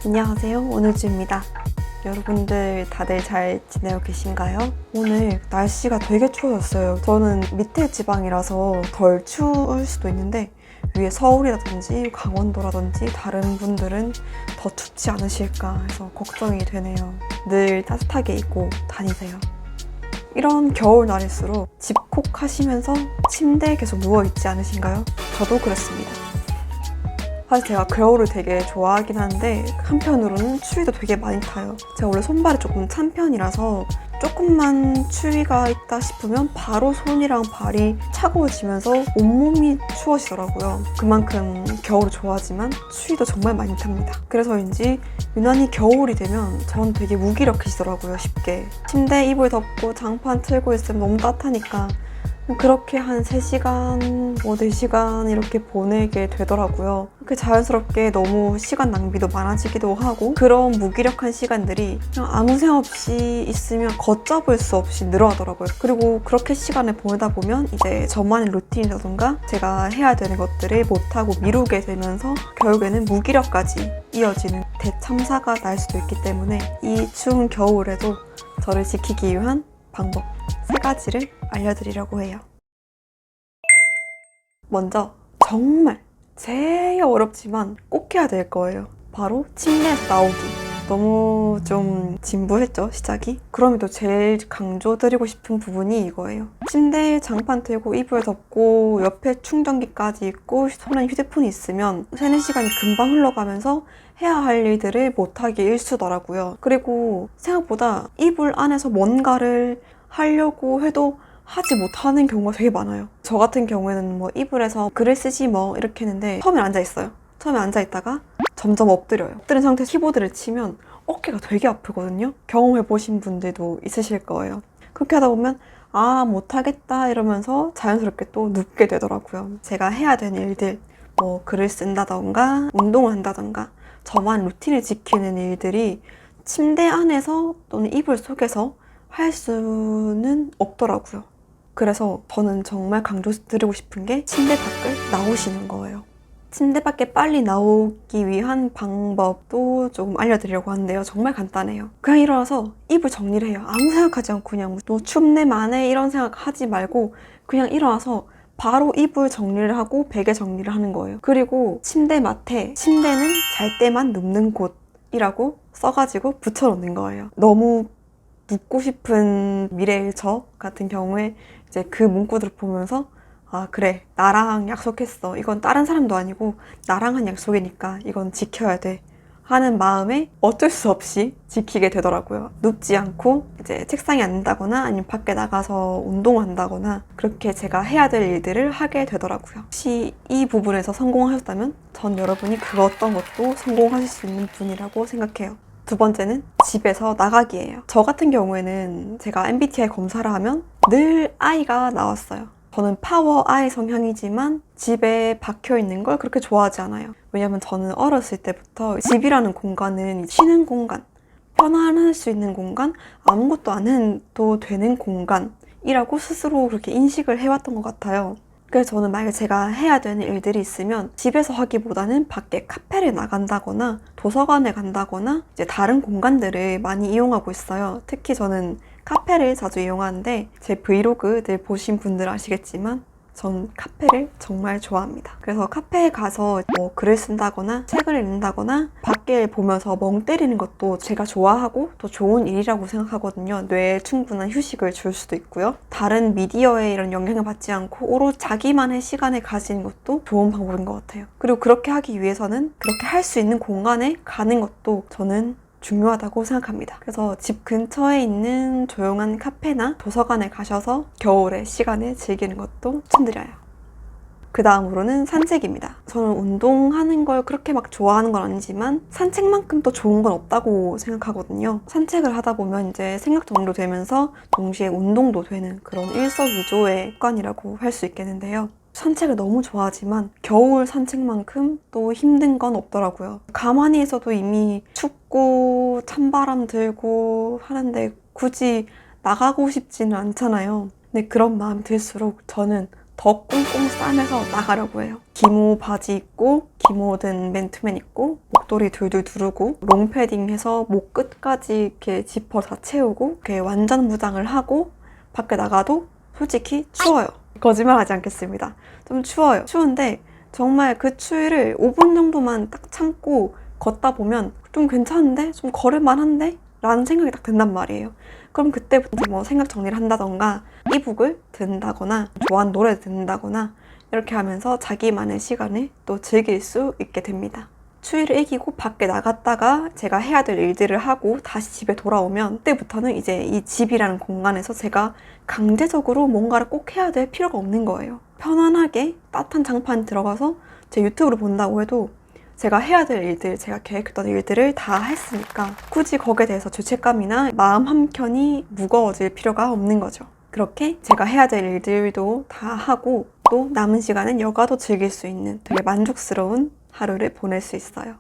안녕하세요, 오늘주입니다. 여러분들 다들 잘 지내고 계신가요? 오늘 날씨가 되게 추워졌어요. 저는 밑에 지방이라서 덜 추울 수도 있는데 위에 서울이라든지 강원도라든지 다른 분들은 더 춥지 않으실까 해서 걱정이 되네요. 늘 따뜻하게 입고 다니세요. 이런 겨울날일수록 집콕하시면서 침대에 계속 누워있지 않으신가요? 저도 그렇습니다. 사실 제가 겨울을 되게 좋아하긴 하는데 한편으로는 추위도 되게 많이 타요. 제가 원래 손발이 조금 찬 편이라서 조금만 추위가 있다 싶으면 바로 손이랑 발이 차가워지면서 온몸이 추워지더라고요. 그만큼 겨울을 좋아하지만 추위도 정말 많이 탑니다. 그래서인지 유난히 겨울이 되면 전 되게 무기력해지더라고요, 쉽게. 침대에 이불 덮고 장판 틀고 있으면 너무 따뜻하니까 그렇게 한 3시간, 4시간 이렇게 보내게 되더라고요. 그렇게 자연스럽게 너무 시간 낭비도 많아지기도 하고 그런 무기력한 시간들이 그냥 아무 생각 없이 있으면 걷잡을 수 없이 늘어나더라고요. 그리고 그렇게 시간을 보내다 보면 이제 저만의 루틴이라던가 제가 해야 되는 것들을 못하고 미루게 되면서 결국에는 무기력까지 이어지는 대참사가 날 수도 있기 때문에 이 추운 겨울에도 저를 지키기 위한 방법 3가지를 알려드리려고 해요. 먼저 정말 제일 어렵지만 꼭 해야 될 거예요. 바로 침대에서 나오기. 너무 좀 진부했죠, 시작이? 그럼에도 제일 강조드리고 싶은 부분이 이거예요. 침대에 장판 틀고 이불 덮고 옆에 충전기까지 있고 손에 휴대폰이 있으면 3-4시간이 금방 흘러가면서 해야 할 일들을 못하게 일수더라고요. 그리고 생각보다 이불 안에서 뭔가를 하려고 해도 하지 못하는 경우가 되게 많아요. 저 같은 경우에는 뭐 이불에서 글을 쓰지 뭐 이렇게 했는데 처음에 앉아있어요. 처음에 앉아있다가 점점 엎드려요. 엎드린 상태에서 키보드를 치면 어깨가 되게 아프거든요. 경험해보신 분들도 있으실 거예요. 그렇게 하다 보면 아 못하겠다 이러면서 자연스럽게 또 눕게 되더라고요. 제가 해야 되는 일들 뭐 글을 쓴다던가 운동을 한다던가 저만 루틴을 지키는 일들이 침대 안에서 또는 이불 속에서 할 수는 없더라고요. 그래서 저는 정말 강조드리고 싶은 게 침대 밖을 나오시는 거예요. 침대 밖에 빨리 나오기 위한 방법도 조금 알려드리려고 하는데요. 정말 간단해요. 그냥 일어나서 이불 정리를 해요. 아무 생각하지 않고 그냥 또 춥네 마네 이런 생각 하지 말고 그냥 일어나서 바로 이불 정리를 하고 베개 정리를 하는 거예요. 그리고 침대 맡에 침대는 잘 때만 눕는 곳이라고 써가지고 붙여놓는 거예요. 너무 눕고 싶은 미래의 저 같은 경우에 이제 그 문구들을 보면서 아 그래 나랑 약속했어. 이건 다른 사람도 아니고 나랑 한 약속이니까 이건 지켜야 돼 하는 마음에 어쩔 수 없이 지키게 되더라고요. 눕지 않고 이제 책상에 앉는다거나 아니면 밖에 나가서 운동을 한다거나 그렇게 제가 해야 될 일들을 하게 되더라고요. 혹시 이 부분에서 성공하셨다면 전 여러분이 그 어떤 것도 성공하실 수 있는 분이라고 생각해요. 2번째는 집에서 나가기예요. 저 같은 경우에는 제가 MBTI 검사를 하면 늘 I가 나왔어요. 저는 파워 I 성향이지만 집에 박혀있는 걸 그렇게 좋아하지 않아요. 왜냐면 저는 어렸을 때부터 집이라는 공간은 쉬는 공간, 편안할 수 있는 공간, 아무것도 안 해도 되는 공간이라고 스스로 그렇게 인식을 해왔던 것 같아요. 그래서 저는 만약에 제가 해야 되는 일들이 있으면 집에서 하기보다는 밖에 카페를 나간다거나 도서관에 간다거나 이제 다른 공간들을 많이 이용하고 있어요. 특히 저는 카페를 자주 이용하는데 제 브이로그들 보신 분들 아시겠지만 전 카페를 정말 좋아합니다. 그래서 카페에 가서 뭐 글을 쓴다거나 책을 읽는다거나 밖에 보면서 멍 때리는 것도 제가 좋아하고 또 좋은 일이라고 생각하거든요. 뇌에 충분한 휴식을 줄 수도 있고요. 다른 미디어에 이런 영향을 받지 않고 오롯이 자기만의 시간을 가지는 것도 좋은 방법인 것 같아요. 그리고 그렇게 하기 위해서는 그렇게 할 수 있는 공간에 가는 것도 저는 중요하다고 생각합니다. 그래서 집 근처에 있는 조용한 카페나 도서관에 가셔서 겨울의 시간을 즐기는 것도 추천드려요. 그 다음으로는 산책입니다. 저는 운동하는 걸 그렇게 막 좋아하는 건 아니지만 산책만큼 또 좋은 건 없다고 생각하거든요. 산책을 하다 보면 이제 생각 정리도 되면서 동시에 운동도 되는 그런 일석이조의 습관이라고 할 수 있겠는데요. 산책을 너무 좋아하지만 겨울 산책만큼 또 힘든 건 없더라고요. 가만히 있어도 이미 춥고 찬바람 들고 하는데 굳이 나가고 싶지는 않잖아요. 근데 그런 마음 들수록 저는 더 꽁꽁 싸매서 나가려고 해요. 기모 바지 입고 기모 든 맨투맨 입고 목도리 둘둘 두르고 롱패딩 해서 목 끝까지 이렇게 지퍼 다 채우고 이렇게 완전 무장을 하고 밖에 나가도 솔직히 추워요. 거짓말하지 않겠습니다. 좀 추워요. 추운데 정말 그 추위를 5분 정도만 딱 참고 걷다 보면 좀 괜찮은데? 좀 걸을만한데? 라는 생각이 딱 든단 말이에요. 그럼 그때부터 뭐 생각 정리를 한다던가 이북을 듣는다거나 좋아하는 노래를 듣는다거나 이렇게 하면서 자기만의 시간을 또 즐길 수 있게 됩니다. 추위를 이기고 밖에 나갔다가 제가 해야 될 일들을 하고 다시 집에 돌아오면 그때부터는 이제 이 집이라는 공간에서 제가 강제적으로 뭔가를 꼭 해야 될 필요가 없는 거예요. 편안하게 따뜻한 장판에 들어가서 제 유튜브를 본다고 해도 제가 해야 될 일들, 제가 계획했던 일들을 다 했으니까 굳이 거기에 대해서 죄책감이나 마음 한켠이 무거워질 필요가 없는 거죠. 그렇게 제가 해야 될 일들도 다 하고 또 남은 시간은 여가도 즐길 수 있는 되게 만족스러운 하루를 보낼 수 있어요.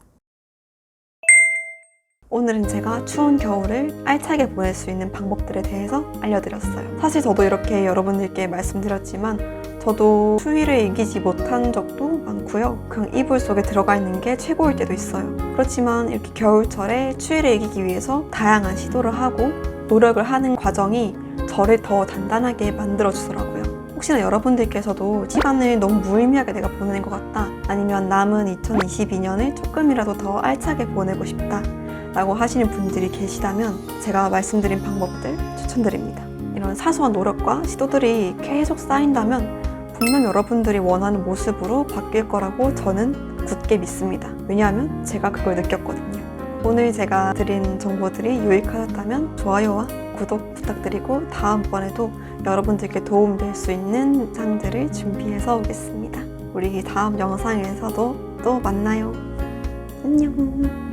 오늘은 제가 추운 겨울을 알차게 보낼 수 있는 방법들에 대해서 알려드렸어요. 사실 저도 이렇게 여러분들께 말씀드렸지만 저도 추위를 이기지 못한 적도 많고요. 그냥 이불 속에 들어가 있는 게 최고일 때도 있어요. 그렇지만 이렇게 겨울철에 추위를 이기기 위해서 다양한 시도를 하고 노력을 하는 과정이 저를 더 단단하게 만들어주더라고요. 혹시나 여러분들께서도 시간을 너무 무의미하게 내가 보내는 것 같다, 아니면 남은 2022년을 조금이라도 더 알차게 보내고 싶다 라고 하시는 분들이 계시다면 제가 말씀드린 방법들 추천드립니다. 이런 사소한 노력과 시도들이 계속 쌓인다면 분명 여러분들이 원하는 모습으로 바뀔 거라고 저는 굳게 믿습니다. 왜냐하면 제가 그걸 느꼈거든요. 오늘 제가 드린 정보들이 유익하셨다면 좋아요와 구독 부탁드리고 다음번에도 여러분들께 도움될 수 있는 영상들을 준비해서 오겠습니다. 우리 다음 영상에서도 또 만나요. 안녕.